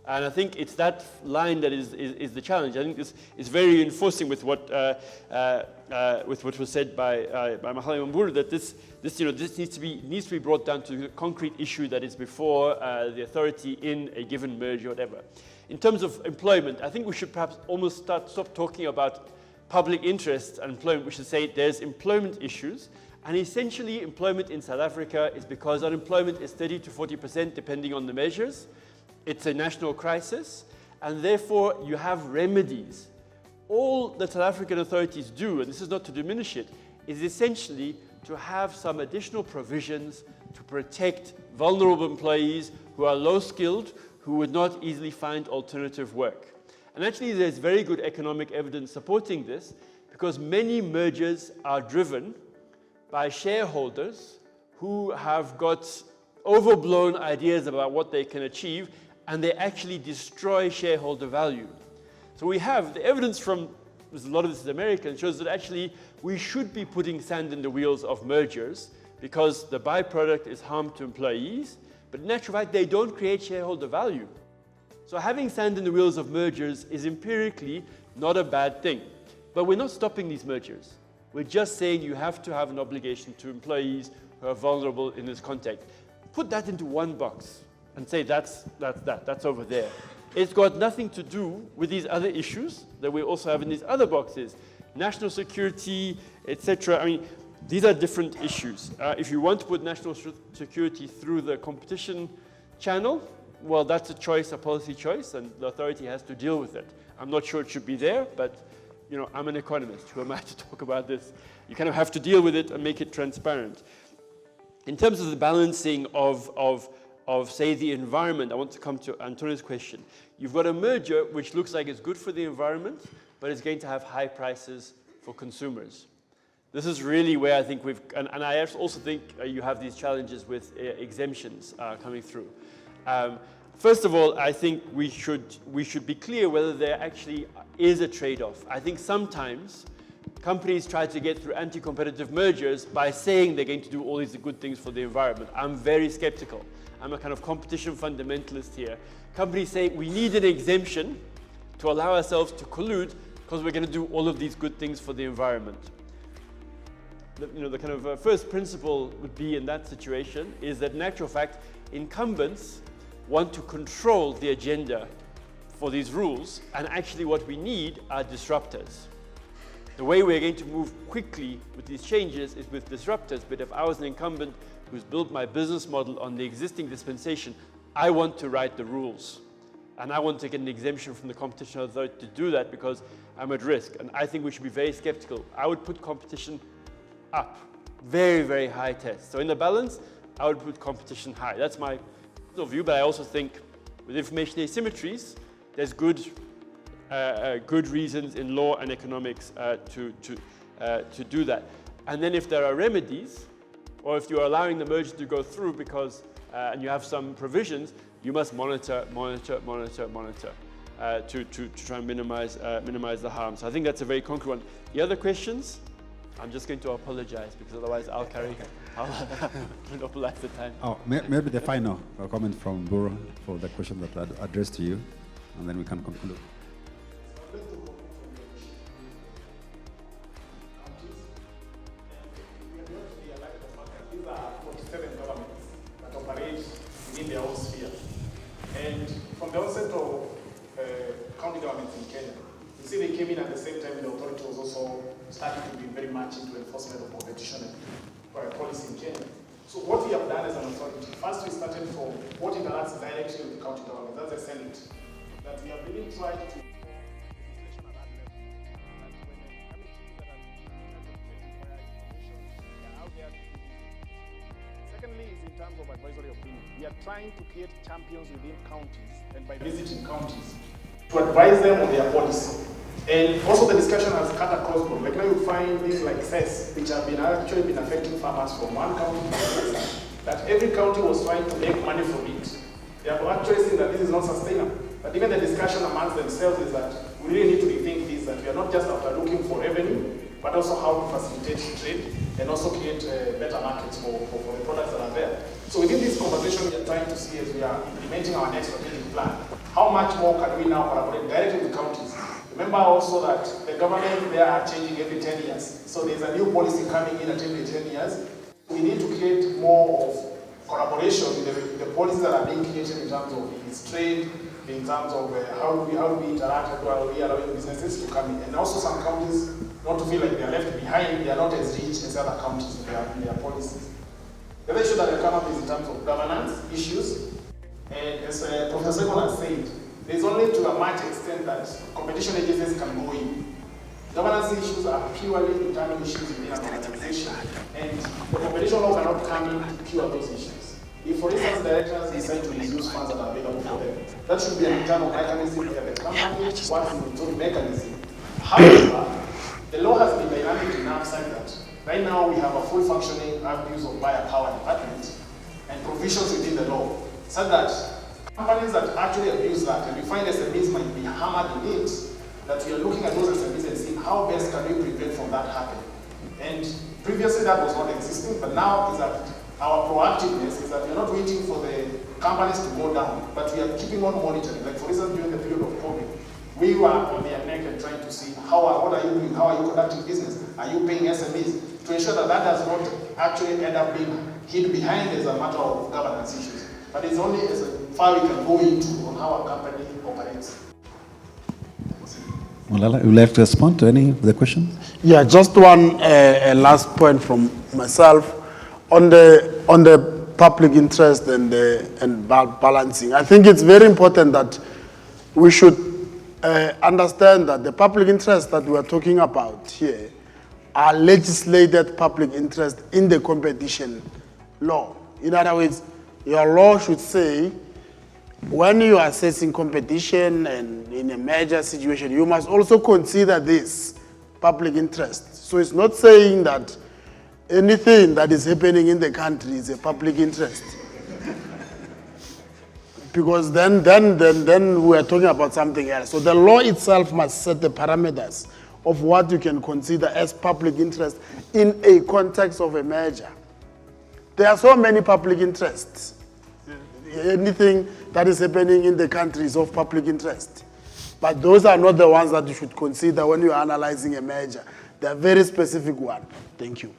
And I think it's that line that is the challenge. I think this is very reinforcing with what was said by Makgale and Mburu, that this needs to be brought down to the concrete issue that is before the authority in a given merger or whatever. In terms of employment, I think we should perhaps almost stop talking about public interest and employment. We should say there's employment issues, and essentially employment in South Africa is because unemployment is 30 to 40% depending on the measures. It's a national crisis, and therefore you have remedies. All that South African authorities do, and this is not to diminish it, is essentially to have some additional provisions to protect vulnerable employees who are low-skilled, who would not easily find alternative work. And actually there's very good economic evidence supporting this, because many mergers are driven by shareholders who have got overblown ideas about what they can achieve, and they actually destroy shareholder value. So we have the evidence from, a lot of this is American, shows that actually we should be putting sand in the wheels of mergers because the byproduct is harm to employees, but in actual fact they don't create shareholder value. So having sand in the wheels of mergers is empirically not a bad thing. But we're not stopping these mergers. We're just saying you have to have an obligation to employees who are vulnerable in this context. Put that into one box and say that's over there. It's got nothing to do with these other issues that we also have in these other boxes. National security, etc. I mean, these are different issues. If you want to put national security through the competition channel, well, that's a choice, a policy choice, and the authority has to deal with it. I'm not sure it should be there, but I'm an economist. Who am I to talk about this? You kind of have to deal with it and make it transparent. In terms of the balancing of say, the environment, I want to come to Antonio's question. You've got a merger which looks like it's good for the environment, but it's going to have high prices for consumers. This is really where I think and I also think you have these challenges with exemptions coming through. First of all, I think we should be clear whether there actually is a trade-off. I think sometimes companies try to get through anti-competitive mergers by saying they're going to do all these good things for the environment. I'm very skeptical. I'm a kind of competition fundamentalist here. Companies say we need an exemption to allow ourselves to collude because we're going to do all of these good things for the environment. The kind of first principle would be in that situation is that in actual fact, incumbents want to control the agenda for these rules, and actually what we need are disruptors. The way we're going to move quickly with these changes is with disruptors, but if I was an incumbent who's built my business model on the existing dispensation, I want to write the rules. And I want to get an exemption from the competition authority to do that because I'm at risk. And I think we should be very skeptical. I would put competition up, very, very high test. So in the balance, I would put competition high. That's my view, but I also think with information asymmetries, there's good reasons in law and economics to do that. And then if there are remedies, or if you're allowing the merger to go through because, and you have some provisions, you must monitor to try and minimize the harm. So I think that's a very concrete one. The other questions, I'm just going to apologize because otherwise I'll monopolize the time. Oh, maybe the final comment from Mburu for the question that I addressed to you, and then we can conclude. These are 47 governments that operate within their own sphere. And from the onset of county governments in Kenya, you see they came in at the same time the authority was also starting to be very much into enforcement of competition and policy in Kenya. So what we have done as an authority, first we started from what interacts directly with the county government, that's the Senate, that we have really tried to legislation at that level. That when a committee that are out there to do this. Secondly is in terms of advisory opinion. We are trying to create champions within counties and by visiting counties to advise them on their policy. And also the discussion has cut across board. Like now you find things like cess, which have actually been affecting farmers from one county to the other, that every county was trying to make money from it. They have actually seen that this is not sustainable. But even the discussion amongst themselves is that we really need to rethink this, that we are not just after looking for revenue, but also how to facilitate trade and also create better markets for the products that are there. So within this conversation, we are trying to see as we are implementing our next strategic plan, how much more can we now collaborate directly with counties? Remember also that the government there are changing every 10 years. So there's a new policy coming in at every 10 years. We need to create more of collaboration with the policies that are being created in terms of its trade, in terms of how do we interact, how do we allow businesses to come in. And also some counties not to feel like they are left behind, they are not as rich as other counties in their policies. The other issue that will come up is in terms of governance issues. And as Professor Simon has said, there's only to a much extent that competition agencies can go in. Governance issues are purely internal issues within an organization, and the competition law cannot come in to cure those issues. If, for instance, directors decide to reduce funds that are available for them, that should be an internal mechanism where the company works in its own mechanism. However, the law has been dynamic enough such that right now we have a full functioning abuse of buyer power department and provisions within the law, so that companies that actually abuse that, and we find SMEs might be hammered in it, that we are looking at those SMEs and seeing how best can we prevent from that happening. And previously that was not existing, but now is that our proactiveness is that we are not waiting for the companies to go down, but we are keeping on monitoring. Like for instance, during the period of COVID, we were on their neck and trying to see what are you doing, how are you conducting business, are you paying SMEs, to ensure that that does not actually end up being hid behind as a matter of governance issues. But it's only as far we can go into on how a company operates. Mohlala, would you like to respond to any of the questions? Yeah, just one last point from myself on the public interest and balancing. I think it's very important that we should understand that the public interest that we are talking about here are legislated public interest in the competition law. In other words, your law should say when you are assessing competition and in a major situation, you must also consider this public interest. So it's not saying that anything that is happening in the country is a public interest. Because then we are talking about something else. So the law itself must set the parameters of what you can consider as public interest in a context of a merger. There are so many public interests. Anything that is happening in the country is of public interest. But those are not the ones that you should consider when you are analyzing a merger. They are very specific ones. Thank you.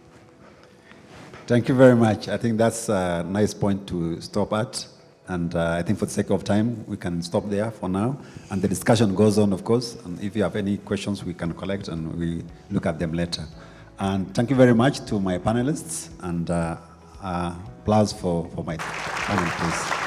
Thank you very much. I think that's a nice point to stop at. And I think for the sake of time, we can stop there for now. And the discussion goes on, of course. And if you have any questions, we can collect and we look at them later. And thank you very much to my panelists. And applause for my panel, please.